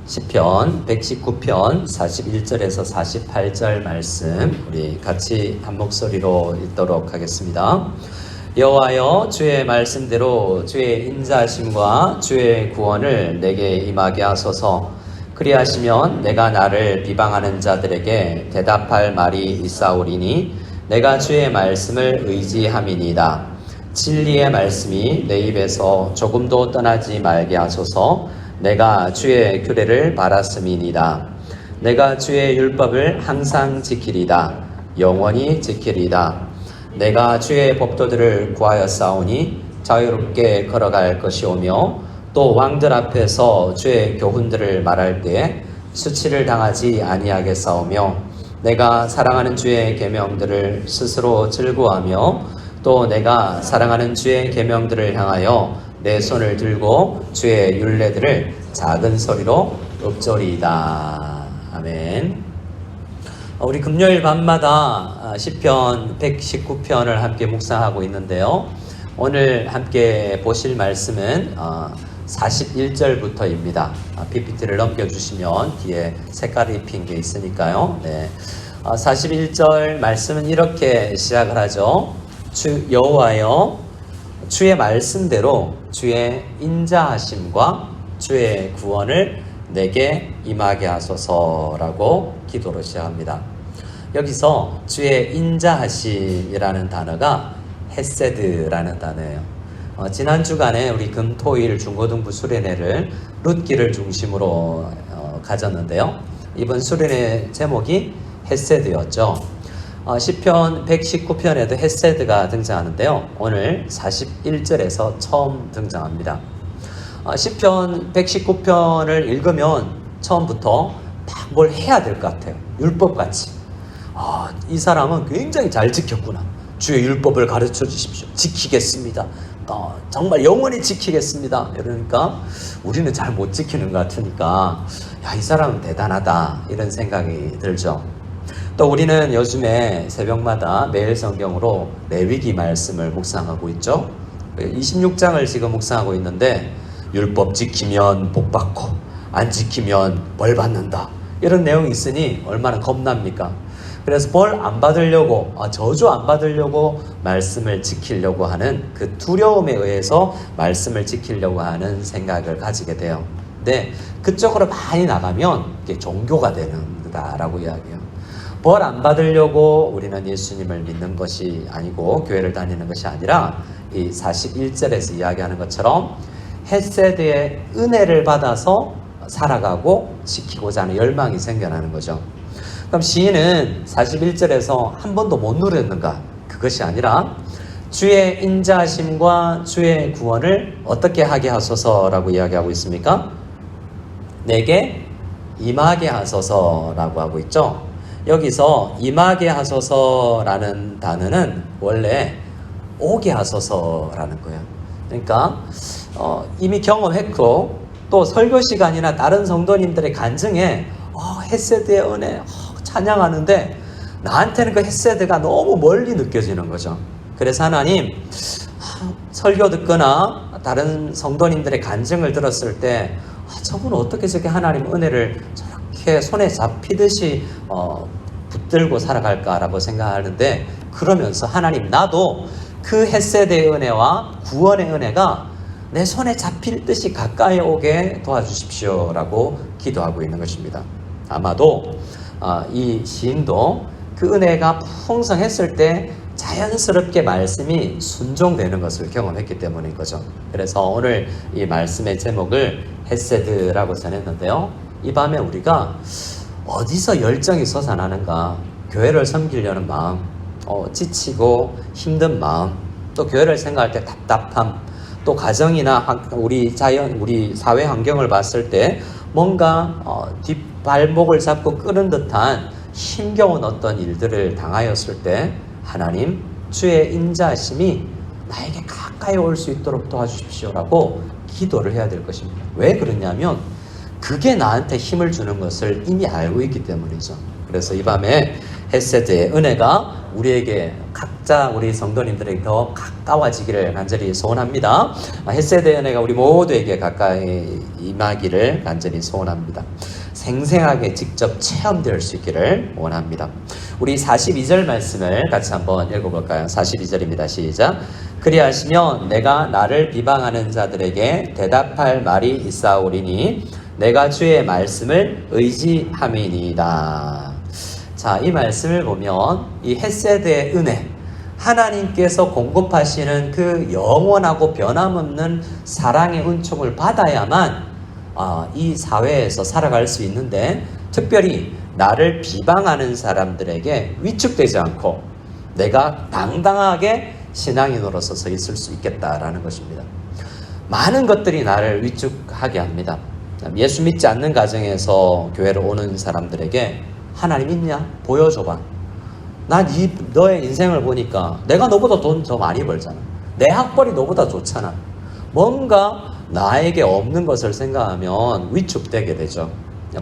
시편 119편 41절에서 48절 말씀 우리 같이 한 목소리로 읽도록 하겠습니다. 여호와여, 주의 말씀대로 주의 인자하심과 주의 구원을 내게 임하게 하소서. 그리하시면 내가 나를 비방하는 자들에게 대답할 말이 있사오리니 내가 주의 말씀을 의지함이니이다. 진리의 말씀이 내 입에서 조금도 떠나지 말게 하소서. 내가 주의 규례를 바랐음이니이다. 내가 주의 율법을 항상 지키리다. 영원히 지키리다. 내가 주의 법도들을 구하였사오니 자유롭게 걸어갈 것이오며 또 왕들 앞에서 주의 교훈들을 말할 때에 수치를 당하지 아니하겠사오며 내가 사랑하는 주의 계명들을 스스로 즐거워하며 또 내가 사랑하는 주의 계명들을 향하여 내 손을 들고 주의 율례들을 작은 소리로 읊조리이다. 아멘. 우리 금요일 밤마다 시편 119편을 함께 묵상하고 있는데요. 오늘 함께 보실 말씀은 41절부터입니다. PPT를 넘겨주시면 뒤에 색깔이 입힌 게 있으니까요. 네. 41절 말씀은 이렇게 시작을 하죠. 주 여호와여, 주의 말씀대로 주의 인자하심과 주의 구원을 내게 임하게 하소서라고 기도로 시작합니다. 여기서 주의 인자하심이라는 단어가 헤세드라는 단어예요. 지난 주간에 우리 금토일 중고등부 수련회를 룻기를 중심으로 가졌는데요. 이번 수련회 제목이 헤세드였죠. 시편 119편에도 헤세드가 등장하는데요. 오늘 41절에서 처음 등장합니다. 시편 119편을 읽으면 처음부터 막 뭘 해야 될 것 같아요. 율법같이. 이 사람은 굉장히 잘 지켰구나. 주의 율법을 가르쳐 주십시오. 지키겠습니다. 정말 영원히 지키겠습니다. 이러니까 우리는 잘 못 지키는 것 같으니까 이 사람은 대단하다 이런 생각이 들죠. 또 우리는 요즘에 새벽마다 매일 성경으로 레위기 말씀을 묵상하고 있죠. 26장을 지금 묵상하고 있는데 율법 지키면 복 받고 안 지키면 벌 받는다 이런 내용이 있으니 얼마나 겁납니까? 그래서 벌 안 받으려고 저주 안 받으려고 말씀을 지키려고 하는 그 두려움에 의해서 말씀을 지키려고 하는 생각을 가지게 돼요. 근데 그쪽으로 많이 나가면 이게 종교가 되는 거다라고 이야기해요. 벌 안 받으려고 우리는 예수님을 믿는 것이 아니고 교회를 다니는 것이 아니라 이 41절에서 이야기하는 것처럼 헤세드의 은혜를 받아서 살아가고 지키고자 하는 열망이 생겨나는 거죠. 그럼 시인은 41절에서 한 번도 못 누렸는가? 그것이 아니라 주의 인자하심과 주의 구원을 어떻게 하게 하소서라고 이야기하고 있습니까? 내게 임하게 하소서라고 하고 있죠. 여기서 임하게 하소서라는 단어는 원래 오게 하소서라는 거예요. 그러니까 이미 경험했고 또 설교 시간이나 다른 성도님들의 간증에 헤세드의 은혜 찬양하는데 나한테는 그 헤세드가 너무 멀리 느껴지는 거죠. 그래서 하나님 설교 듣거나 다른 성도님들의 간증을 들었을 때 저분은 어떻게 저렇게 하나님 은혜를 저렇게 손에 잡히듯이 붙들고 살아갈까라고 생각하는데 그러면서 하나님 나도 그 헤세드의 은혜와 구원의 은혜가 내 손에 잡힐 듯이 가까이 오게 도와주십시오라고 기도하고 있는 것입니다. 아마도 이 시인도 그 은혜가 풍성했을 때 자연스럽게 말씀이 순종되는 것을 경험했기 때문인 거죠. 그래서 오늘 이 말씀의 제목을 헤세드라고 전했는데요. 이 밤에 우리가 어디서 열정이 솟아나는가? 교회를 섬기려는 마음, 지치고 힘든 마음, 또 교회를 생각할 때 답답함, 또 가정이나 우리 사회 환경을 봤을 때 뭔가 뒷발목을 잡고 끄는 듯한 힘겨운 어떤 일들을 당하였을 때 하나님 주의 인자하심이 나에게 가까이 올 수 있도록 도와주십시오라고 기도를 해야 될 것입니다. 왜 그러냐면 그게 나한테 힘을 주는 것을 이미 알고 있기 때문이죠. 그래서 이 밤에 헤세드의 은혜가 우리에게 각자 우리 성도님들에게 더 가까워지기를 간절히 소원합니다. 헷세대 은혜가 우리 모두에게 가까이 임하기를 간절히 소원합니다. 생생하게 직접 체험될 수 있기를 원합니다. 우리 42절 말씀을 같이 한번 읽어볼까요? 42절입니다. 시작. 그리하시면 내가 나를 비방하는 자들에게 대답할 말이 있사오리니 내가 주의 말씀을 의지함이니이다. 자, 이 말씀을 보면 이 헷세대의 은혜, 하나님께서 공급하시는 그 영원하고 변함없는 사랑의 은총을 받아야만 이 사회에서 살아갈 수 있는데, 특별히 나를 비방하는 사람들에게 위축되지 않고 내가 당당하게 신앙인으로서 서 있을 수 있겠다라는 것입니다. 많은 것들이 나를 위축하게 합니다. 예수 믿지 않는 가정에서 교회를 오는 사람들에게 하나님 있냐? 보여줘봐. 난 너의 인생을 보니까 내가 너보다 돈 더 많이 벌잖아. 내 학벌이 너보다 좋잖아. 뭔가 나에게 없는 것을 생각하면 위축되게 되죠.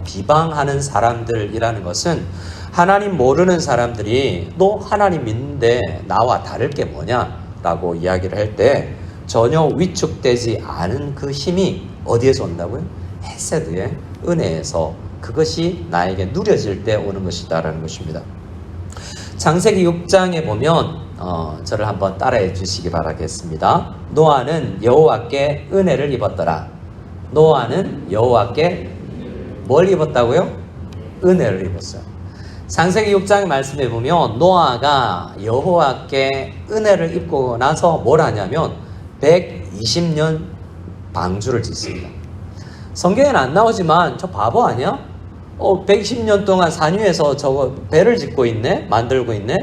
비방하는 사람들이라는 것은 하나님 모르는 사람들이 너 하나님 믿는데 나와 다를 게 뭐냐? 라고 이야기를 할 때 전혀 위축되지 않은 그 힘이 어디에서 온다고요? 헷세드의 은혜에서, 그것이 나에게 누려질 때 오는 것이다라는 것입니다. 창세기 6장에 보면 저를 한번 따라해 주시기 바라겠습니다. 노아는 여호와께 은혜를 입었더라. 노아는 여호와께 뭘 입었다고요? 은혜를 입었어요. 창세기 6장의 말씀에 보면 노아가 여호와께 은혜를 입고 나서 뭘 하냐면 120년 방주를 짓습니다. 성경에는 안 나오지만 저 바보 아니야? 120년 동안 산 위에서 저거 배를 짓고 있네? 만들고 있네?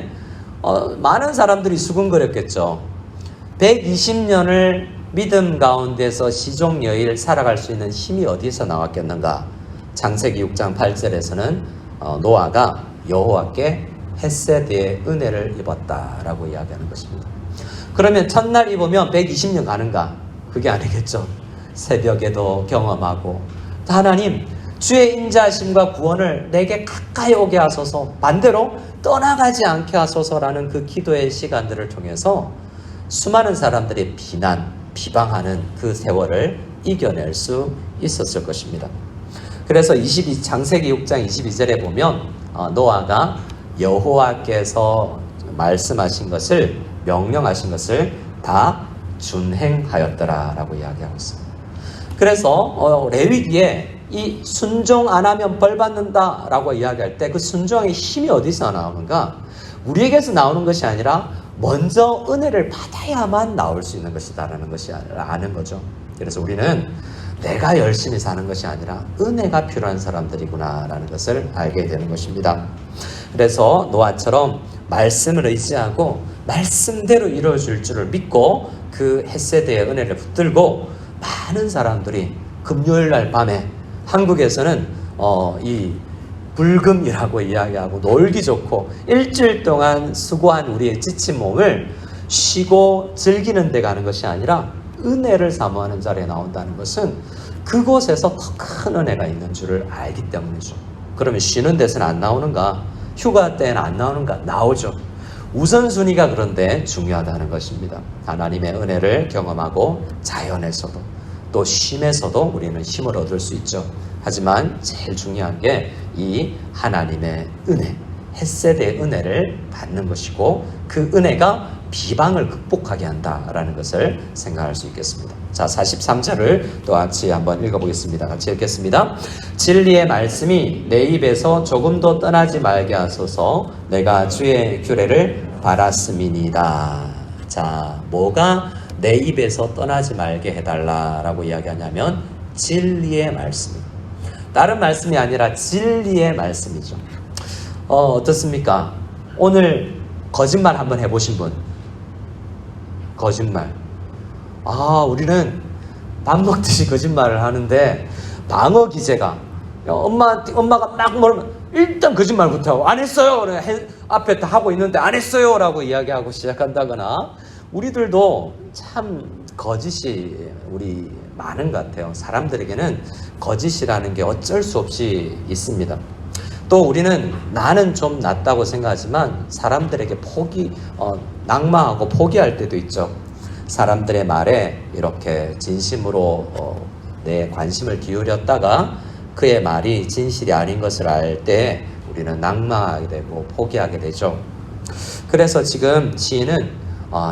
많은 사람들이 수군거렸겠죠. 120년을 믿음 가운데서 시종여일 살아갈 수 있는 힘이 어디서 나왔겠는가? 창세기 6장 8절에서는 노아가 여호와께 헷세드의 은혜를 입었다라고 이야기하는 것입니다. 그러면 첫날 입으면 120년 가는가? 그게 아니겠죠. 새벽에도 경험하고, 하나님 주의 인자하심과 구원을 내게 가까이 오게 하소서, 반대로 떠나가지 않게 하소서라는 그 기도의 시간들을 통해서 수많은 사람들의 비난, 비방하는 그 세월을 이겨낼 수 있었을 것입니다. 그래서 창세기 6장 22절에 보면 노아가 여호와께서 말씀하신 것을, 명령하신 것을 다 준행하였더라라고 이야기하고 있습니다. 그래서 레위기에 이 순종 안 하면 벌 받는다라고 이야기할 때 그 순종의 힘이 어디서 나오는가? 우리에게서 나오는 것이 아니라 먼저 은혜를 받아야만 나올 수 있는 것이다라는 것이 아는 거죠. 그래서 우리는 내가 열심히 사는 것이 아니라 은혜가 필요한 사람들이구나라는 것을 알게 되는 것입니다. 그래서 노아처럼 말씀을 의지하고 말씀대로 이루어질 줄을 믿고 그 헷세드의 은혜를 붙들고, 많은 사람들이 금요일날 밤에 한국에서는 이 불금이라고 이야기하고 놀기 좋고 일주일 동안 수고한 우리의 지친 몸을 쉬고 즐기는 데 가는 것이 아니라 은혜를 사모하는 자리에 나온다는 것은 그곳에서 더 큰 은혜가 있는 줄을 알기 때문이죠. 그러면 쉬는 데서는 안 나오는가? 휴가 때는 안 나오는가? 나오죠. 우선순위가 그런데 중요하다는 것입니다. 하나님의 은혜를 경험하고 자연에서도 또 쉼에서도 우리는 힘을 얻을 수 있죠. 하지만 제일 중요한 게 이 하나님의 은혜, 헷세드의 은혜를 받는 것이고, 그 은혜가 비방을 극복하게 한다라는 것을 생각할 수 있겠습니다. 자, 43절을 또 같이 한번 읽어보겠습니다. 같이 읽겠습니다. 진리의 말씀이 내 입에서 조금도 떠나지 말게 하소서, 내가 주의 규례를 바랐음이니이다. 자, 뭐가 내 입에서 떠나지 말게 해달라라고 이야기하냐면 진리의 말씀. 다른 말씀이 아니라 진리의 말씀이죠. 어떻습니까? 오늘 거짓말 한번 해보신 분? 거짓말. 우리는 밥 먹듯이 거짓말을 하는데 방어 기제가, 엄마가 막 물으면 일단 거짓말부터 하고 안 했어요. 앞에 다 하고 있는데 안 했어요 라고 이야기하고 시작한다거나, 우리들도 참 거짓이 우리 많은 것 같아요. 사람들에게는 거짓이라는 게 어쩔 수 없이 있습니다. 또 우리는 나는 좀 낫다고 생각하지만 사람들에게 낙마하고 포기할 때도 있죠. 사람들의 말에 이렇게 진심으로 내 관심을 기울였다가 그의 말이 진실이 아닌 것을 알 때 우리는 낙마하게 되고 포기하게 되죠. 그래서 지금 시인은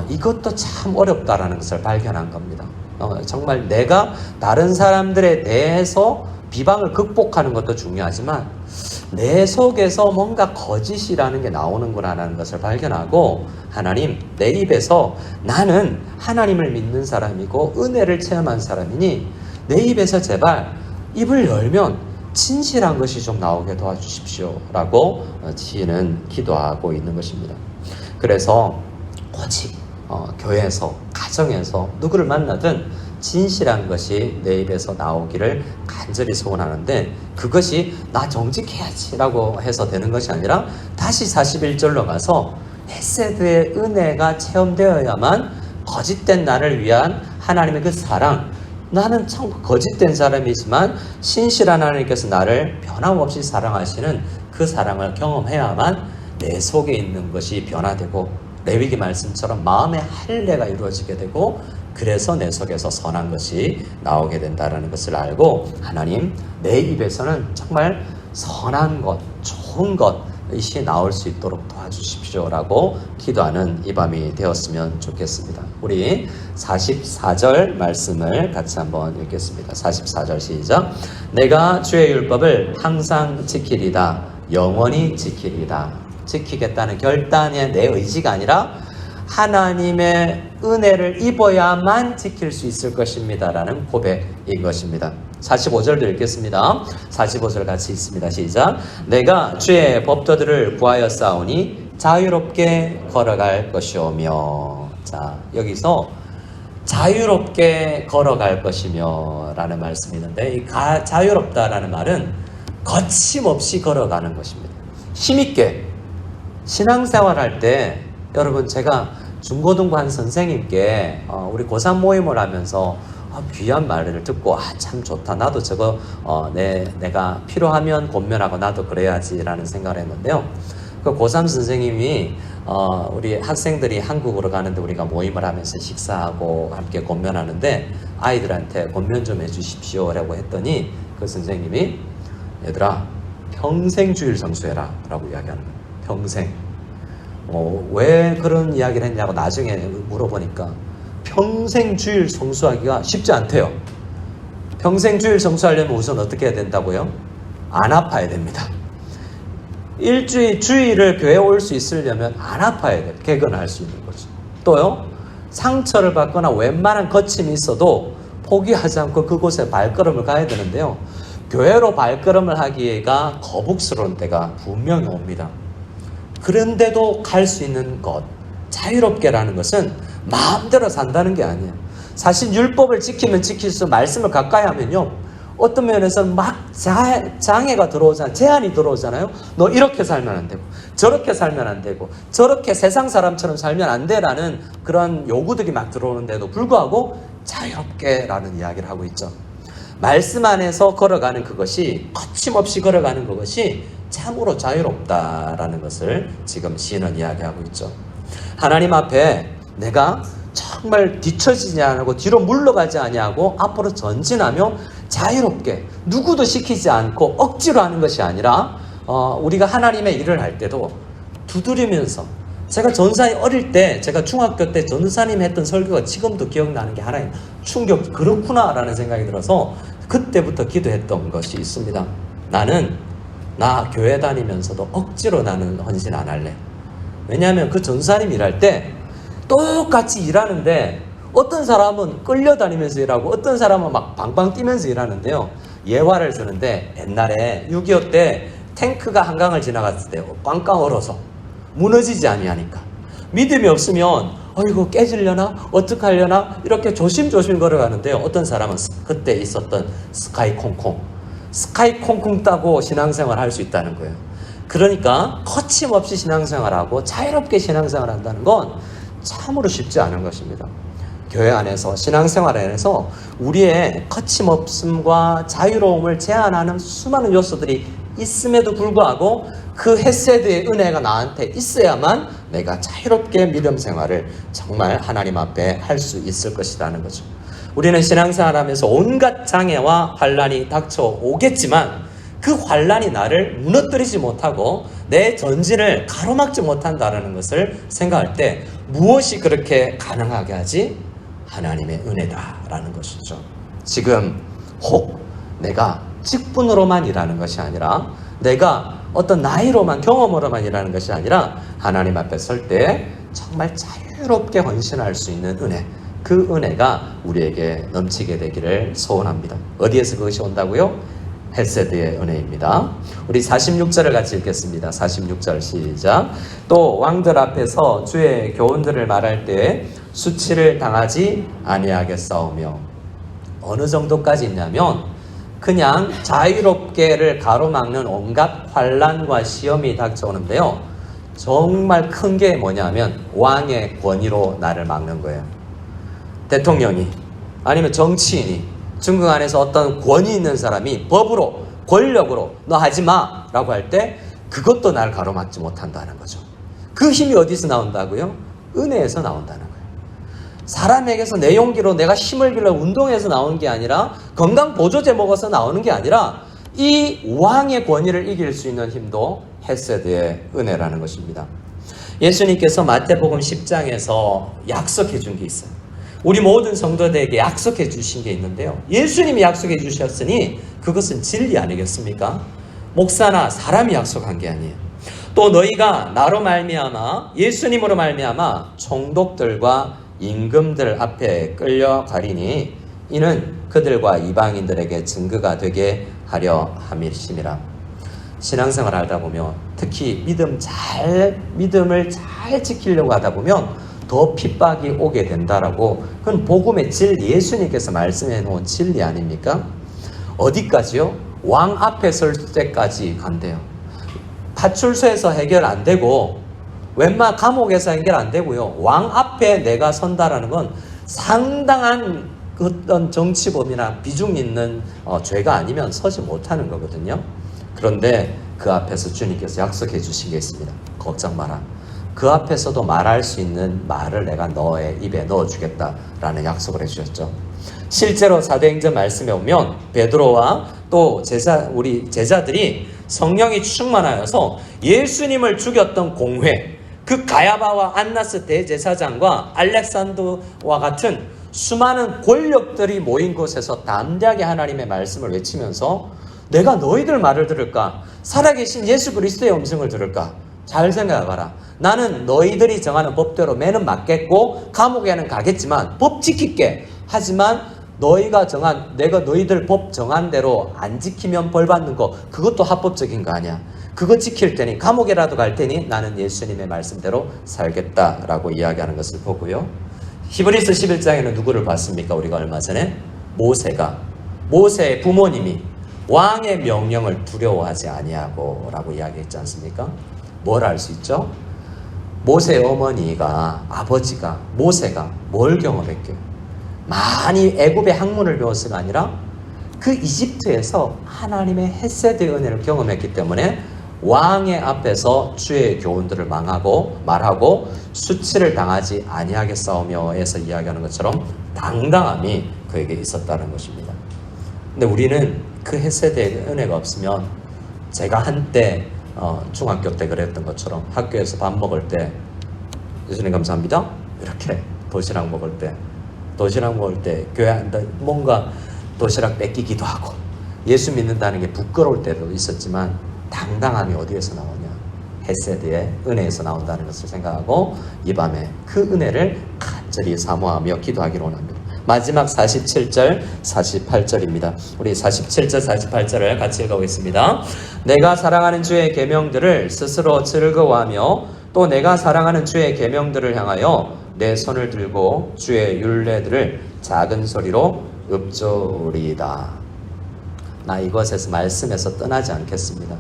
이것도 참 어렵다라는 것을 발견한 겁니다. 정말 내가 다른 사람들에 대해서 비방을 극복하는 것도 중요하지만 내 속에서 뭔가 거짓이라는 게 나오는구나라는 것을 발견하고 하나님, 내 입에서 나는 하나님을 믿는 사람이고 은혜를 체험한 사람이니 내 입에서 제발 입을 열면 진실한 것이 좀 나오게 도와주십시오 라고 시인은 기도하고 있는 것입니다. 그래서 오직 교회에서, 가정에서 누구를 만나든 진실한 것이 내 입에서 나오기를 간절히 소원하는데 그것이 나 정직해야지 라고 해서 되는 것이 아니라 다시 41절로 가서 헤세드의 은혜가 체험되어야만 거짓된 나를 위한 하나님의 그 사랑, 나는 참 거짓된 사람이지만 신실한 하나님께서 나를 변함없이 사랑하시는 그 사랑을 경험해야만 내 속에 있는 것이 변화되고 레위기 말씀처럼 마음의 할례가 이루어지게 되고 그래서 내 속에서 선한 것이 나오게 된다는 것을 알고 하나님, 내 입에서는 정말 선한 것, 좋은 것이 나올 수 있도록 도와주십시오 라고 기도하는 이 밤이 되었으면 좋겠습니다. 우리 44절 말씀을 같이 한번 읽겠습니다. 44절 시작. 내가 주의 율법을 항상 지키리다. 영원히 지키리다. 지키겠다는 결단의 내 의지가 아니라 하나님의 은혜를 입어야만 지킬 수 있을 것입니다 라는 고백인 것입니다. 45절도 읽겠습니다. 45절 같이 읽습니다. 시작. 내가 주의 법도들을 구하여 싸우니 자유롭게 걸어갈 것이오며. 자, 여기서 자유롭게 걸어갈 것이며 라는 말씀이 있는데 이 자유롭다라는 말은 거침없이 걸어가는 것입니다. 힘있게 신앙생활 할 때 여러분, 제가 중고등부 한 선생님께 우리 고3 모임을 하면서 귀한 말을 듣고 참 좋다, 나도 저거 내가 필요하면 권면하고 나도 그래야지 라는 생각을 했는데요. 그 고3 선생님이 우리 학생들이 한국으로 가는데 우리가 모임을 하면서 식사하고 함께 권면하는데 아이들한테 권면 좀 해주십시오 라고 했더니 그 선생님이 얘들아 평생 주일 성수해라 라고 이야기하는 거예요. 평생. 왜 그런 이야기를 했냐고 나중에 물어보니까 평생 주일 성수하기가 쉽지 않대요. 평생 주일 성수하려면 우선 어떻게 해야 된다고요? 안 아파야 됩니다. 일주일 주일을 교회에 올 수 있으려면 안 아파야 돼요. 개근할 수 있는 거죠. 또요, 상처를 받거나 웬만한 거침이 있어도 포기하지 않고 그곳에 발걸음을 가야 되는데요, 교회로 발걸음을 하기가 거북스러운 때가 분명히 옵니다. 그런데도 갈 수 있는 것, 자유롭게라는 것은 마음대로 산다는 게 아니에요. 사실 율법을 지키면 지킬수록 말씀을 가까이 하면요, 어떤 면에서는 막 장애가 들어오잖아요. 제한이 들어오잖아요. 너 이렇게 살면 안 되고 저렇게 살면 안 되고 저렇게 세상 사람처럼 살면 안 돼라는 그런 요구들이 막 들어오는데도 불구하고 자유롭게라는 이야기를 하고 있죠. 말씀 안에서 걸어가는 그것이, 거침없이 걸어가는 그것이 참으로 자유롭다라는 것을 지금 시인은 이야기하고 있죠. 하나님 앞에 내가 정말 뒤처지지 않고 뒤로 물러가지 아니하고 앞으로 전진하며 자유롭게 누구도 시키지 않고 억지로 하는 것이 아니라 우리가 하나님의 일을 할 때도 두드리면서, 제가 전사님 어릴 때, 제가 중학교 때 전사님 했던 설교가 지금도 기억나는 게 하나님 충격, 그렇구나 라는 생각이 들어서 그때부터 기도했던 것이 있습니다. 나 교회 다니면서도 억지로 나는 헌신 안 할래. 왜냐하면 그 전사님 일할 때 똑같이 일하는데 어떤 사람은 끌려다니면서 일하고 어떤 사람은 막 방방 뛰면서 일하는데요, 예화를 드는데 옛날에 6.25 때 탱크가 한강을 지나갔을 때 꽝꽝 얼어서 무너지지 아니하니까 믿음이 없으면 이거 깨지려나 어떡하려나 이렇게 조심조심 걸어가는데요, 어떤 사람은 그때 있었던 스카이 콩콩 따고 신앙생활 할 수 있다는 거예요. 그러니까 거침없이 신앙생활하고 자유롭게 신앙생활 한다는 건 참으로 쉽지 않은 것입니다. 교회 안에서, 신앙생활 안에서 우리의 거침없음과 자유로움을 제한하는 수많은 요소들이 있음에도 불구하고 그 헤세드의 은혜가 나한테 있어야만 내가 자유롭게 믿음 생활을 정말 하나님 앞에 할 수 있을 것이라는 거죠. 우리는 신앙생활하면서 온갖 장애와 환란이 닥쳐오겠지만 그 환란이 나를 무너뜨리지 못하고 내 전진을 가로막지 못한다는 것을 생각할 때 무엇이 그렇게 가능하게 하지? 하나님의 은혜다라는 것이죠. 지금 혹 내가 직분으로만 일하는 것이 아니라 내가 어떤 나이로만 경험으로만 일하는 것이 아니라 하나님 앞에 설 때 정말 자유롭게 헌신할 수 있는 은혜, 그 은혜가 우리에게 넘치게 되기를 소원합니다. 어디에서 그것이 온다고요? 헤세드의 은혜입니다. 우리 46절을 같이 읽겠습니다. 46절 시작. 또 왕들 앞에서 주의 교훈들을 말할 때 수치를 당하지 아니하겠사오며. 어느 정도까지 있냐면 그냥 자유롭게를 가로막는 온갖 환란과 시험이 닥쳐오는데요. 정말 큰 게 뭐냐면 왕의 권위로 나를 막는 거예요. 대통령이 아니면 정치인이 중국 안에서 어떤 권위 있는 사람이 법으로 권력으로 너 하지 마 라고 할 때 그것도 나를 가로막지 못한다는 거죠. 그 힘이 어디서 나온다고요? 은혜에서 나온다는 거예요. 사람에게서 내 용기로 내가 힘을 빌려 운동해서 나오는 게 아니라 건강보조제 먹어서 나오는 게 아니라 이 왕의 권위를 이길 수 있는 힘도 헤세드의 은혜라는 것입니다. 예수님께서 마태복음 10장에서 약속해 준 게 있어요. 우리 모든 성도들에게 약속해 주신 게 있는데요. 예수님이 약속해 주셨으니 그것은 진리 아니겠습니까? 목사나 사람이 약속한 게 아니에요. 또 너희가 나로 말미암아 예수님으로 말미암아 총독들과 임금들 앞에 끌려가리니 이는 그들과 이방인들에게 증거가 되게 하려 함이심이라. 신앙생활 하다 보면 특히 믿음을 잘 지키려고 하다 보면 더 핍박이 오게 된다라고, 그건 복음의 진리, 예수님께서 말씀해 놓은 진리 아닙니까? 어디까지요? 왕 앞에 설 때까지 간대요. 파출소에서 해결 안 되고 웬만 감옥에서 해결 안 되고요. 왕 앞에 내가 선다라는 건 상당한 어떤 정치범이나 비중 있는 죄가 아니면 서지 못하는 거거든요. 그런데 그 앞에서 주님께서 약속해 주신 게 있습니다. 걱정 마라. 그 앞에서도 말할 수 있는 말을 내가 너의 입에 넣어주겠다라는 약속을 해주셨죠. 실제로 사도행전 말씀에 보면 베드로와 또 우리 제자들이 성령이 충만하여서 예수님을 죽였던 공회, 그 가야바와 안나스 대제사장과 알렉산더와 같은 수많은 권력들이 모인 곳에서 담대하게 하나님의 말씀을 외치면서 내가 너희들 말을 들을까? 살아계신 예수 그리스도의 음성을 들을까? 잘 생각해봐라. 나는 너희들이 정하는 법대로 매는 맞겠고 감옥에는 가겠지만 법 지킬게. 하지만 내가 너희들 법 정한 대로 안 지키면 벌 받는 거, 그것도 합법적인 거 아니야. 그거 지킬 테니 감옥에라도 갈 테니 나는 예수님의 말씀대로 살겠다라고 이야기하는 것을 보고요. 히브리서 11장에는 누구를 봤습니까? 우리가 얼마 전에 모세의 부모님이 왕의 명령을 두려워하지 아니하고 라고 이야기했지 않습니까? 뭘 알 수 있죠? 모세의 아버지가 모세가 뭘 경험했게요? 많이 애굽의 학문을 배웠을 아니라 그 이집트에서 하나님의 헤세드의 은혜를 경험했기 때문에 왕의 앞에서 주의 교훈들을 말하고 수치를 당하지 아니하겠사오며에서 이야기하는 것처럼 당당함이 그에게 있었다는 것입니다. 근데 우리는 그 헤세드의 은혜가 없으면, 제가 한때 중학교 때 그랬던 것처럼 학교에서 밥 먹을 때 예수님 감사합니다 이렇게 도시락 먹을 때 교회 뭔가 도시락 뺏기기도 하고 예수 믿는다는 게 부끄러울 때도 있었지만 당당함이 어디에서 나오냐? 헤세드의 은혜에서 나온다는 것을 생각하고 이 밤에 그 은혜를 간절히 사모하며 기도하기로 원합니다. 마지막 47절, 48절입니다. 우리 47절, 48절을 같이 읽어보겠습니다. 내가 사랑하는 주의 계명들을 스스로 즐거워하며 또 내가 사랑하는 주의 계명들을 향하여 내 손을 들고 주의 율례들을 작은 소리로 읊조리이다. 나 이것에서 말씀에서 떠나지 않겠습니다.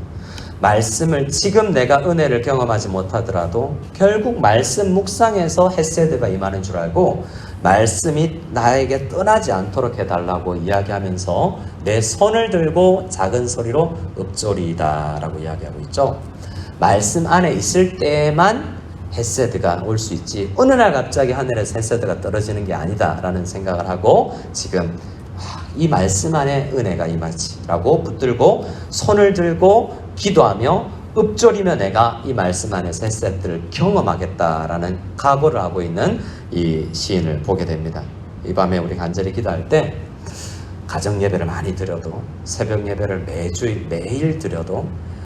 말씀을 지금 내가 은혜를 경험하지 못하더라도 결국 말씀 묵상에서 헤세드가 임하는 줄 알고 말씀이 나에게 떠나지 않도록 해달라고 이야기하면서 내 손을 들고 작은 소리로 읊조리이다 라고 이야기하고 있죠. 말씀 안에 있을 때만 헤세드가 올 수 있지 어느 날 갑자기 하늘에서 헤세드가 떨어지는 게 아니다 라는 생각을 하고 지금 이 말씀 안에 은혜가 임하지 라고 붙들고 손을 들고 기도하며 읊조리며 내가 이 말씀 안에서 헤세드를 경험하겠다라는 각오를 하고 있는 이 시인을 보게 됩니다. 이 밤에 우리 간절히 기도할 때 가정 예배를 많이 드려도 새벽 예배를 매일 드려도